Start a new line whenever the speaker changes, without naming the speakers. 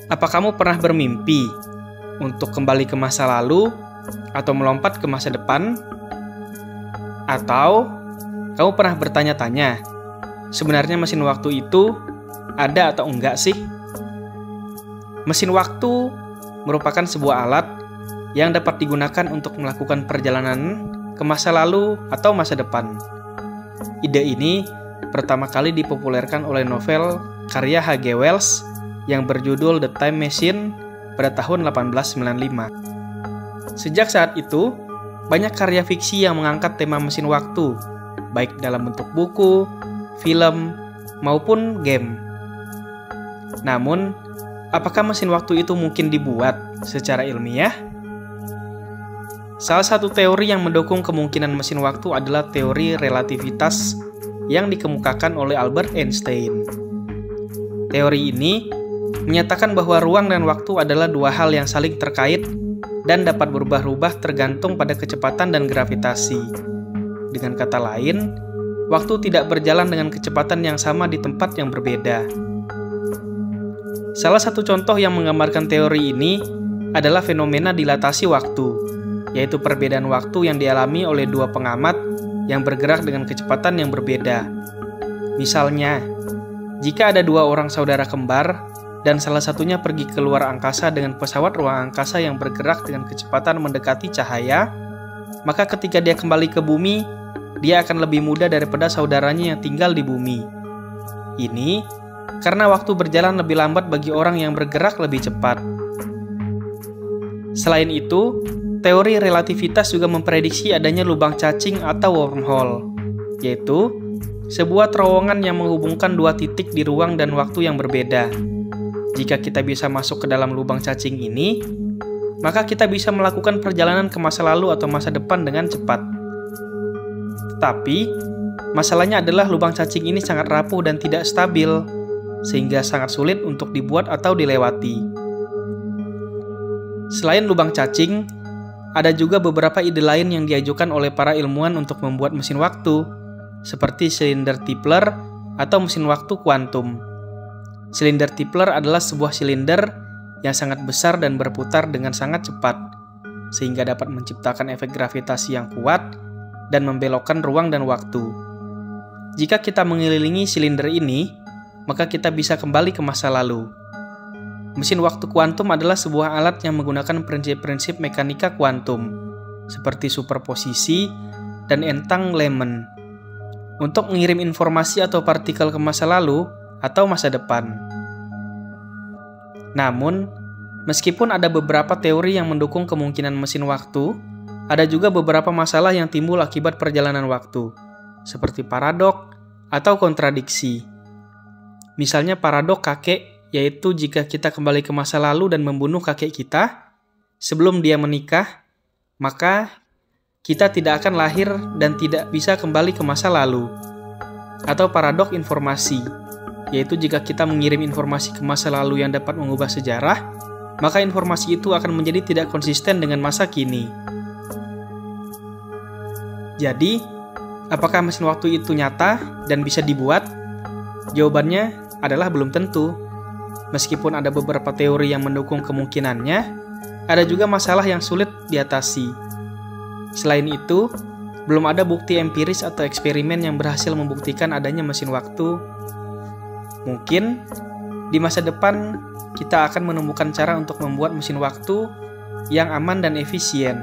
Apa kamu pernah bermimpi untuk kembali ke masa lalu atau melompat ke masa depan? Atau kamu pernah bertanya-tanya, sebenarnya mesin waktu itu ada atau enggak sih? Mesin waktu merupakan sebuah alat yang dapat digunakan untuk melakukan perjalanan ke masa lalu atau masa depan. Ide ini pertama kali dipopulerkan oleh novel karya H.G. Wells yang berjudul The Time Machine pada tahun 1895. Sejak saat itu, banyak karya fiksi yang mengangkat tema mesin waktu, baik dalam bentuk buku, film, maupun game. Namun, apakah mesin waktu itu mungkin dibuat secara ilmiah? Salah satu teori yang mendukung kemungkinan mesin waktu adalah teori relativitas yang dikemukakan oleh Albert Einstein. Teori ini menyatakan bahwa ruang dan waktu adalah dua hal yang saling terkait dan dapat berubah-ubah tergantung pada kecepatan dan gravitasi. Dengan kata lain, waktu tidak berjalan dengan kecepatan yang sama di tempat yang berbeda. Salah satu contoh yang menggambarkan teori ini adalah fenomena dilatasi waktu, yaitu perbedaan waktu yang dialami oleh dua pengamat yang bergerak dengan kecepatan yang berbeda. Misalnya, jika ada dua orang saudara kembar dan salah satunya pergi ke luar angkasa dengan pesawat ruang angkasa yang bergerak dengan kecepatan mendekati cahaya, maka ketika dia kembali ke bumi, dia akan lebih muda daripada saudaranya yang tinggal di bumi. Ini karena waktu berjalan lebih lambat bagi orang yang bergerak lebih cepat. Selain itu, teori relativitas juga memprediksi adanya lubang cacing atau wormhole, yaitu sebuah terowongan yang menghubungkan dua titik di ruang dan waktu yang berbeda. Jika kita bisa masuk ke dalam lubang cacing ini, maka kita bisa melakukan perjalanan ke masa lalu atau masa depan dengan cepat. Tetapi, masalahnya adalah lubang cacing ini sangat rapuh dan tidak stabil, sehingga sangat sulit untuk dibuat atau dilewati. Selain lubang cacing, ada juga beberapa ide lain yang diajukan oleh para ilmuwan untuk membuat mesin waktu, seperti silinder Tipler atau mesin waktu kuantum. Silinder Tipler adalah sebuah silinder yang sangat besar dan berputar dengan sangat cepat, sehingga dapat menciptakan efek gravitasi yang kuat dan membelokkan ruang dan waktu. Jika kita mengelilingi silinder ini, maka kita bisa kembali ke masa lalu. Mesin waktu kuantum adalah sebuah alat yang menggunakan prinsip-prinsip mekanika kuantum, seperti superposisi dan entanglement, untuk mengirim informasi atau partikel ke masa lalu atau masa depan. Namun, meskipun ada beberapa teori yang mendukung kemungkinan mesin waktu, ada juga beberapa masalah yang timbul akibat perjalanan waktu, seperti paradok atau kontradiksi. Misalnya paradok kakek, yaitu jika kita kembali ke masa lalu dan membunuh kakek kita sebelum dia menikah, maka kita tidak akan lahir dan tidak bisa kembali ke masa lalu. Atau paradok informasi, yaitu jika kita mengirim informasi ke masa lalu yang dapat mengubah sejarah, maka informasi itu akan menjadi tidak konsisten dengan masa kini. Jadi, apakah mesin waktu itu nyata dan bisa dibuat? Jawabannya adalah belum tentu. Meskipun ada beberapa teori yang mendukung kemungkinannya, ada juga masalah yang sulit diatasi. Selain itu, belum ada bukti empiris atau eksperimen yang berhasil membuktikan adanya mesin waktu. Mungkin di masa depan kita akan menemukan cara untuk membuat mesin waktu yang aman dan efisien.